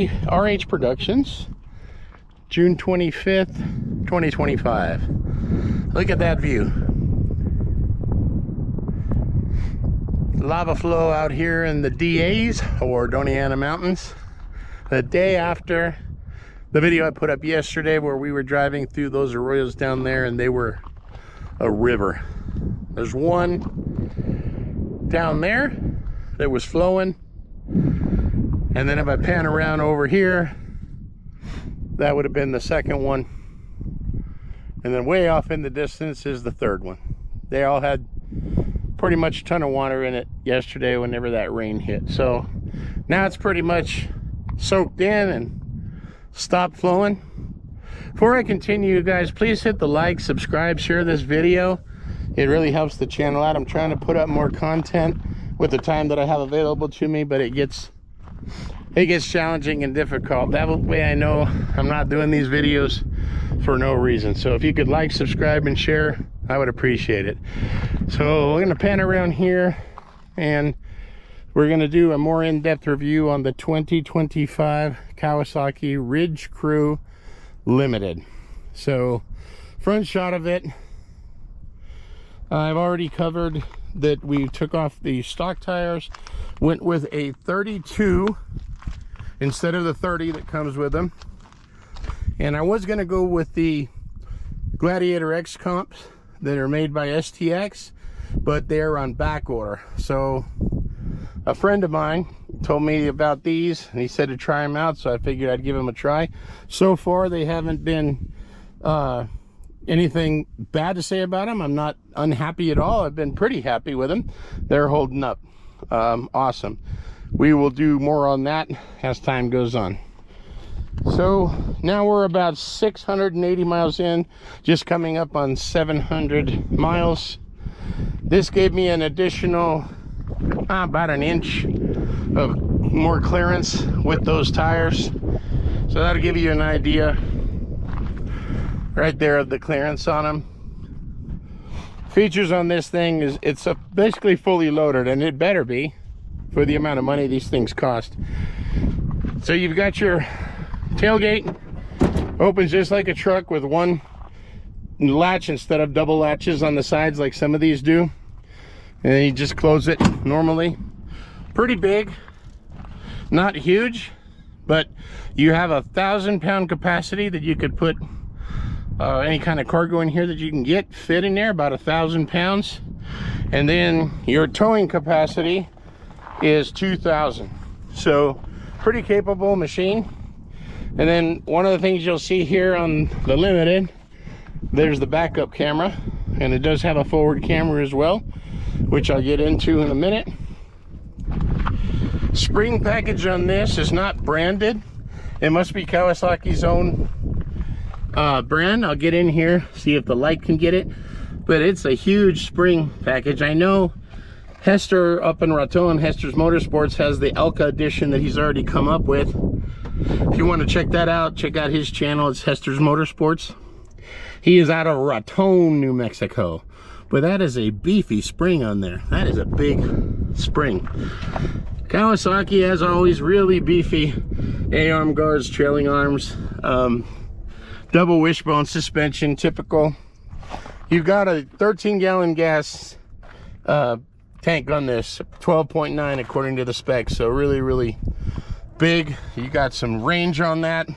RH Productions, June 25th, 2025. Look at that view. Lava flow out here in the DAs, or Doniana Mountains. The day after the video I put up yesterday where we were driving through those arroyos down there and they were a river. There's one down there that was flowing. And then if I pan around over here, that would have been the second one. And then way off in the distance is the third one. They all had pretty much a ton of water in it yesterday whenever that rain hit. So now it's pretty much soaked in and stopped flowing. Before I continue, you guys, please hit the like, subscribe, share this video. It really helps the channel out. I'm trying to put up more content with the time that I have available to me, but it gets challenging and difficult. That way I know I'm not doing these videos for no reason. So if you could like, subscribe, and share, I would appreciate it. So we're gonna pan around here and we're gonna do a more in-depth review on the 2025 Kawasaki Ridge Crew Limited. So front shot of it, I've already covered that we took off the stock tires, went with a 32 instead of the 30 that comes with them. And I was going to go with the Gladiator X comps that are made by STX, but they're on back order. So a friend of mine told me about these and he said to try them out, so I figured I'd give them a try. So far they haven't been anything bad to say about them. I'm not unhappy at all. I've been pretty happy with them. They're holding up awesome. We will do more on that as time goes on. So now we're about 680 miles in, just coming up on 700 miles. This gave me an additional about an inch of more clearance with those tires, so that'll give you an idea right there of the clearance on them. Features on this thing is it's basically fully loaded, and it better be for the amount of money these things cost. So you've got your tailgate, opens just like a truck with one latch instead of double latches on the sides like some of these do, and then you just close it normally. Pretty big, not huge, but you have 1,000-pound capacity that you could put any kind of cargo in here that you can fit in there, about 1,000 pounds. And then your towing capacity is 2,000. So pretty capable machine. And then one of the things you'll see here on the Limited, there's the backup camera, and it does have a forward camera as well, which I'll get into in a minute. Spring package on this is not branded. It must be Kawasaki's own brand. I'll get in here, see if the light can get it, but it's a huge spring package. I know Hester up in Raton, Hester's Motorsports, has the Elka edition that he's already come up with. If you want to check that out, check out his channel. It's Hester's Motorsports. He is out of Raton, New Mexico, but that is a beefy spring on there. That is a big spring. Kawasaki, as always, really beefy A-arm guards, trailing arms, double wishbone suspension, typical. You've got a 13-gallon gas tank on this, 12.9 according to the specs, so really big. You got some range on that,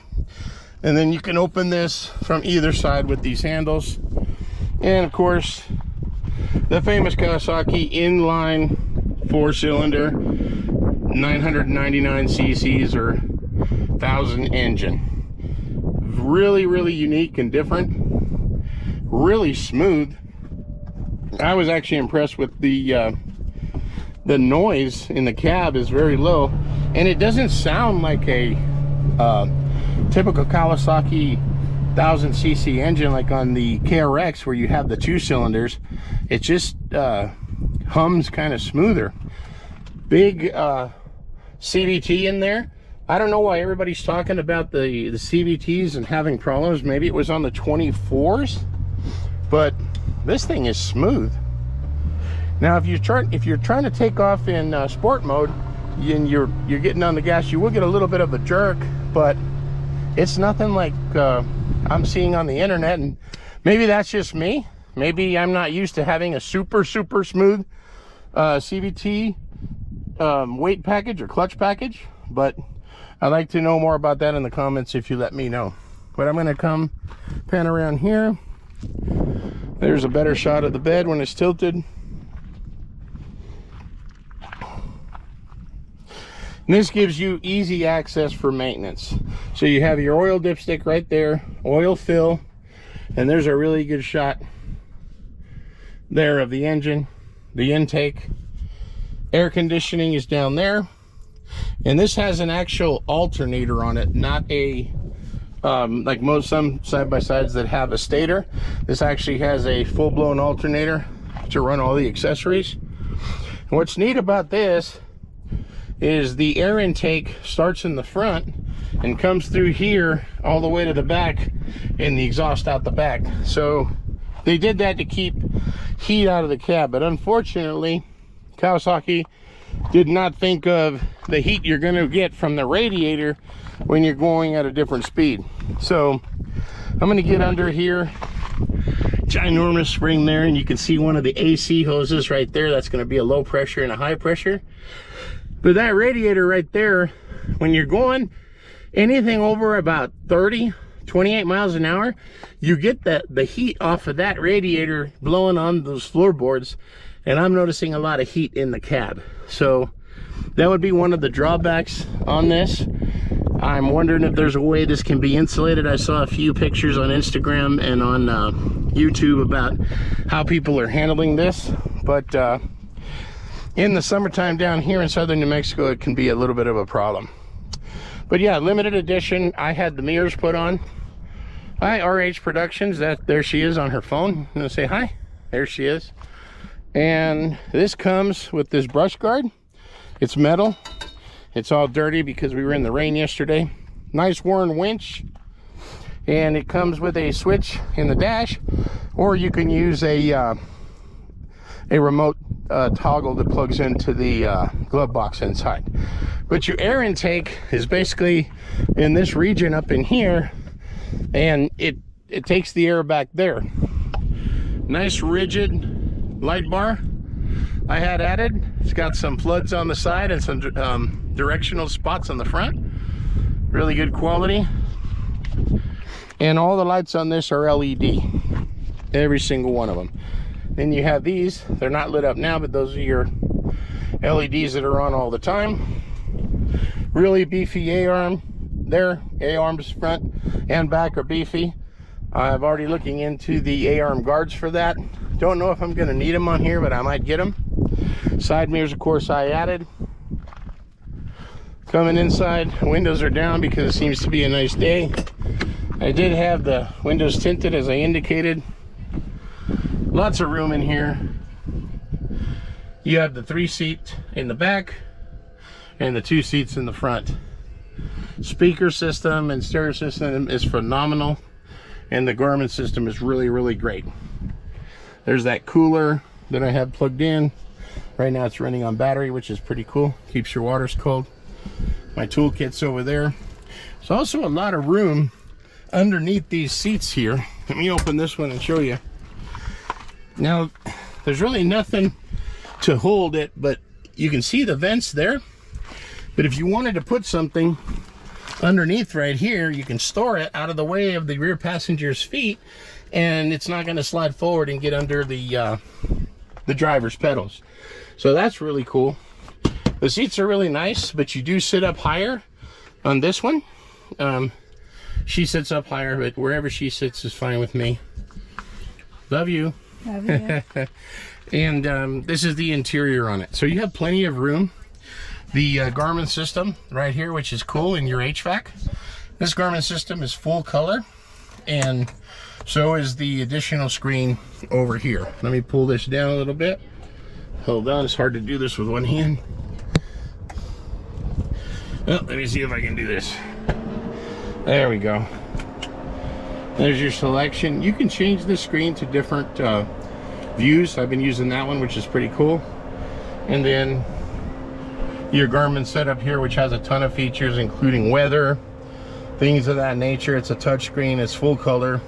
and then you can open this from either side with these handles. And of course the famous Kawasaki inline 4-cylinder 999 cc's or 1,000 engine. Really unique and different, really smooth. I was actually impressed with the noise in the cab is very low, and it doesn't sound like a typical Kawasaki 1,000 cc engine like on the KRX where you have the 2 cylinders. It just hums kind of smoother. Big CVT in there. I don't know why everybody's talking about the CVTs and having problems. Maybe it was on the 24s, but this thing is smooth. Now if you're trying to take off in sport mode, and you're getting on the gas, you will get a little bit of a jerk, but it's nothing like I'm seeing on the internet. And maybe that's just me. Maybe I'm not used to having a super smooth CVT weight package or clutch package, but I'd like to know more about that in the comments if you let me know. But I'm gonna come pan around here. There's a better shot of the bed when it's tilted. And this gives you easy access for maintenance. So you have your oil dipstick right there, oil fill, and there's a really good shot there of the engine, the intake. Air conditioning is down there. And this has an actual alternator on it, not a like some side-by-sides that have a stator. This actually has a full-blown alternator to run all the accessories. And what's neat about this is the air intake starts in the front and comes through here all the way to the back, and the exhaust out the back. So they did that to keep heat out of the cab, but unfortunately Kawasaki did not think of the heat you're going to get from the radiator when you're going at a different speed. So I'm going to get under here, ginormous spring there, and you can see one of the AC hoses right there. That's going to be a low pressure and a high pressure. But that radiator right there, when you're going anything over about 28 miles an hour, you get the heat off of that radiator blowing on those floorboards, and I'm noticing a lot of heat in the cab. So that would be one of the drawbacks on this. I'm wondering if there's a way this can be insulated. I saw a few pictures on Instagram and on YouTube about how people are handling this, but in the summertime down here in southern New Mexico, it can be a little bit of a problem. But yeah, limited edition. I had the mirrors put on. Hi, RH Productions. There she is on her phone. I'm gonna say hi. There she is. And this comes with this brush guard. It's metal. It's all dirty because we were in the rain yesterday. Nice worn winch. And it comes with a switch in the dash, or you can use a remote toggle that plugs into the glove box inside. But your air intake is basically in this region up in here, and it takes the air back there. Nice rigid light bar I had added. It's got some floods on the side and some directional spots on the front. Really good quality. And all the lights on this are LED, every single one of them. Then you have these. They're not lit up now, but those are your LEDs that are on all the time. Really beefy A-arm there. A-arms front and back are beefy. I've already looking into the A-arm guards for that. Don't know if I'm going to need them on here, but I might get them. Side mirrors, of course, I added. Coming inside, windows are down because it seems to be a nice day. I did have the windows tinted as I indicated. Lots of room in here. You have the 3-seat in the back and the 2 seats in the front. Speaker system and stereo system is phenomenal, and the Garmin system is really great. There's that cooler that I have plugged in. Right now it's running on battery, which is pretty cool. Keeps your waters cold. My toolkit's over there. There's also a lot of room underneath these seats here. Let me open this one and show you. Now, there's really nothing to hold it, but you can see the vents there. But if you wanted to put something underneath right here, you can store it out of the way of the rear passenger's feet, and it's not going to slide forward and get under the driver's pedals. So that's really cool. The seats are really nice, but you do sit up higher on this one. She sits up higher, but wherever she sits is fine with me. Love you. Love you. And this is the interior on it. So you have plenty of room. The Garmin system right here, which is cool in your HVAC. This Garmin system is full color, and so is the additional screen over here. Let me pull this down a little bit. Hold on, it's hard to do this with one hand. Well, let me see if I can do this. There we go. There's your selection. You can change the screen to different views. I've been using that one, which is pretty cool. And then your Garmin setup here, which has a ton of features, including weather, things of that nature. It's a touchscreen, it's full color.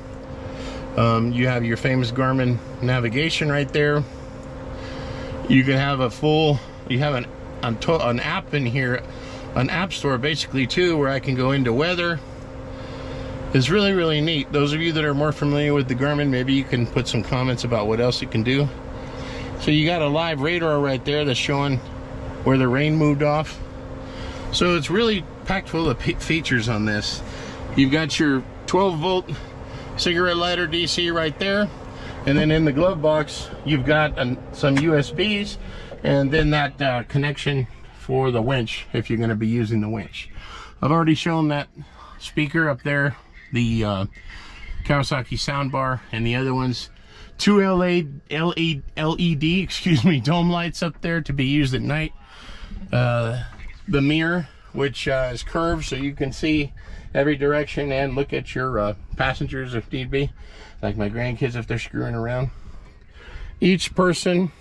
You have your famous Garmin navigation right there. You can have you have an app in here, an app store basically too, where I can go into weather. It's really, really neat. Those of you that are more familiar with the Garmin, maybe you can put some comments about what else you can do. So you got a live radar right there that's showing where the rain moved off. So it's really packed full of features on this. You've got your 12-volt cigarette lighter DC right there, and then in the glove box you've got some USBs, and then that connection for the winch if you're going to be using the winch. I've already shown that speaker up there, the Kawasaki soundbar, and the other ones. 2 LED dome lights up there to be used at night. The mirror, which is curved so you can see every direction and look at your passengers if need be, like my grandkids if they're screwing around. Each person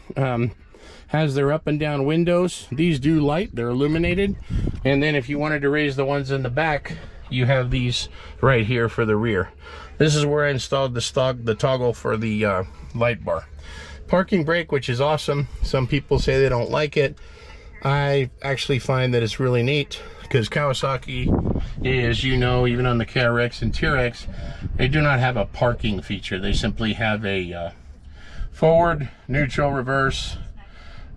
has their up and down windows. These do light, they're illuminated. And then if you wanted to raise the ones in the back, you have these right here for the rear. This is where I installed the toggle for the light bar. Parking brake, which is awesome. Some people say they don't like it. I actually find that it's really neat, because Kawasaki is, you know, even on the KRX and TRX, they do not have a parking feature. They simply have a forward, neutral, reverse.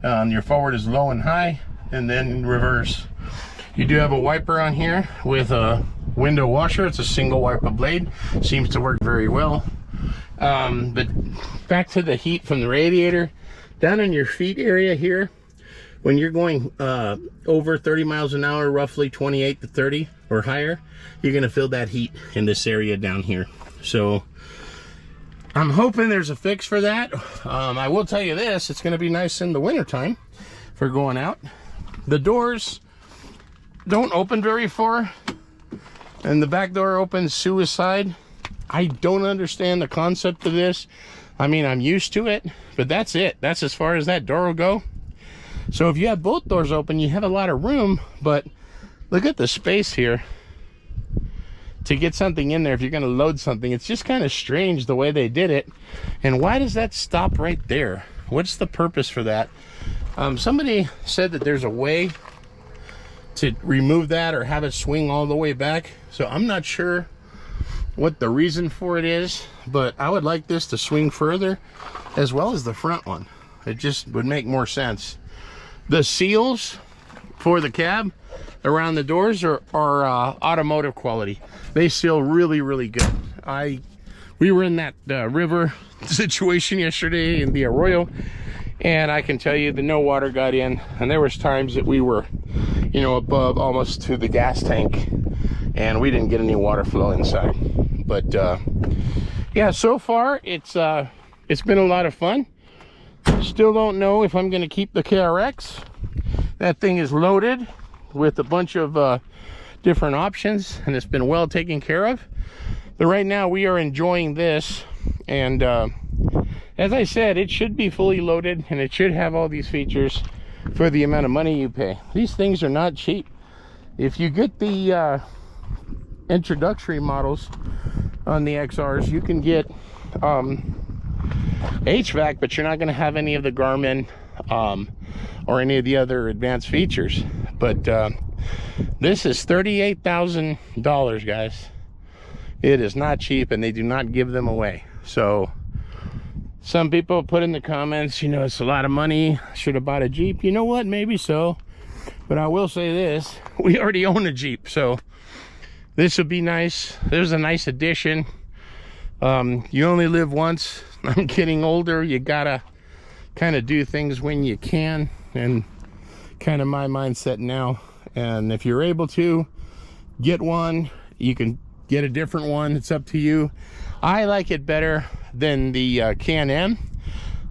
Your forward is low and high, and then reverse. You do have a wiper on here with a window washer. It's a single wiper blade. Seems to work very well. But back to the heat from the radiator. Down in your feet area here, when you're going over 30 miles an hour, roughly 28 to 30 or higher, you're going to feel that heat in this area down here. So I'm hoping there's a fix for that. I will tell you this, it's going to be nice in the wintertime for going out. The doors don't open very far, and the back door opens suicide. I don't understand the concept of this. I mean, I'm used to it, but that's it. That's as far as that door will go. So if you have both doors open, you have a lot of room, but look at the space here to get something in there if you're going to load something. It's just kind of strange the way they did it. And why does that stop right there? What's the purpose for that? Somebody said that there's a way to remove that or have it swing all the way back. So I'm not sure what the reason for it is, but I would like this to swing further, as well as the front one. It just would make more sense. The seals for the cab around the doors are automotive quality. They seal really, really good. We were in that river situation yesterday in the Arroyo, and I can tell you that no water got in, and there was times that we were, you know, above almost to the gas tank, and we didn't get any water flow inside. But yeah, so far it's been a lot of fun. Still don't know if I'm going to keep the KRX. That thing is loaded with a bunch of different options, and it's been well taken care of. But right now we are enjoying this, and as I said, it should be fully loaded, and it should have all these features for the amount of money you pay. These things are not cheap. If you get the introductory models on the XRs, you can get HVAC, but you're not going to have any of the Garmin or any of the other advanced features. But this is $38,000, guys. It is not cheap, and they do not give them away. So some people put in the comments, you know, it's a lot of money, should have bought a Jeep. You know what, maybe so, but I will say this, we already own a Jeep, so this would be nice. There's a nice addition. You only live once. I'm getting older. You gotta kind of do things when you can, and kind of my mindset now. And if you're able to get one, you can get a different one. It's up to you. I like it better than the Can-Am.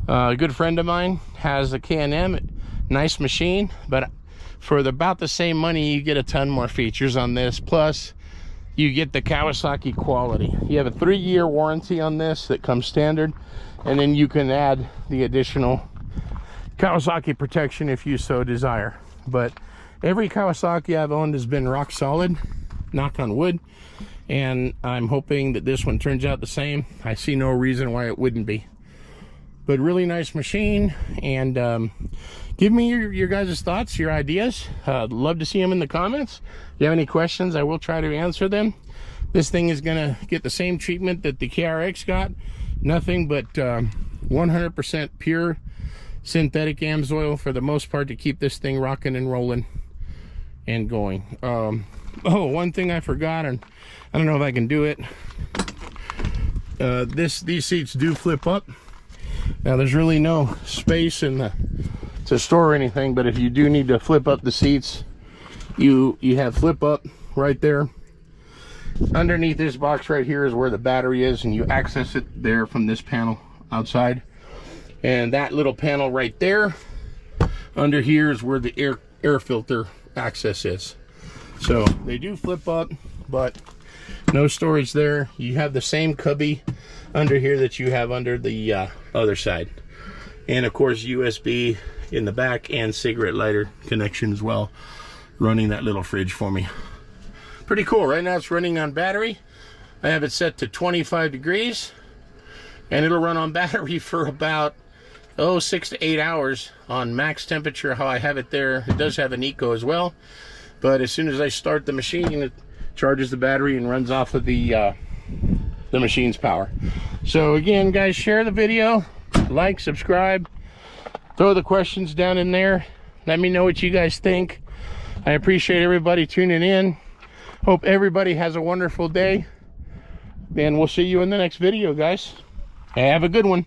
A good friend of mine has a Can-Am, nice machine, but for about the same money, you get a ton more features on this. Plus, you get the Kawasaki quality. You have a 3-year warranty on this that comes standard, and then you can add the additional Kawasaki protection if you so desire. But Every Kawasaki I've owned has been rock solid, knock on wood, and I'm hoping that this one turns out the same. I see no reason why it wouldn't be. But really nice machine, and give me your guys' thoughts, your ideas. Love to see them in the comments. If you have any questions, I will try to answer them. This thing is gonna get the same treatment that the KRX got. Nothing but 100% pure synthetic AMSOIL for the most part to keep this thing rocking and rolling and going. Oh, one thing I forgot, and I don't know if I can do it. These seats do flip up. Now there's really no space to store anything, but if you do need to flip up the seats, you have flip up right there. Underneath this box right here is where the battery is, and you access it there from this panel outside. And that little panel right there under here is where the air filter access is. So they do flip up, but no storage there. You have the same cubby under here that you have under the other side, and of course USB in the back and cigarette lighter connection as well, running that little fridge for me. Pretty cool. Right now it's running on battery. I have it set to 25 degrees, and it'll run on battery for about 6 to 8 hours on max temperature. How I have it there, it does have an eco as well, but as soon as I start the machine, it charges the battery and runs off of the machine's power. So again, guys, share the video, like, subscribe, throw the questions down in there. Let me know what you guys think. I appreciate everybody tuning in. Hope everybody has a wonderful day, and we'll see you in the next video, guys. Have a good one.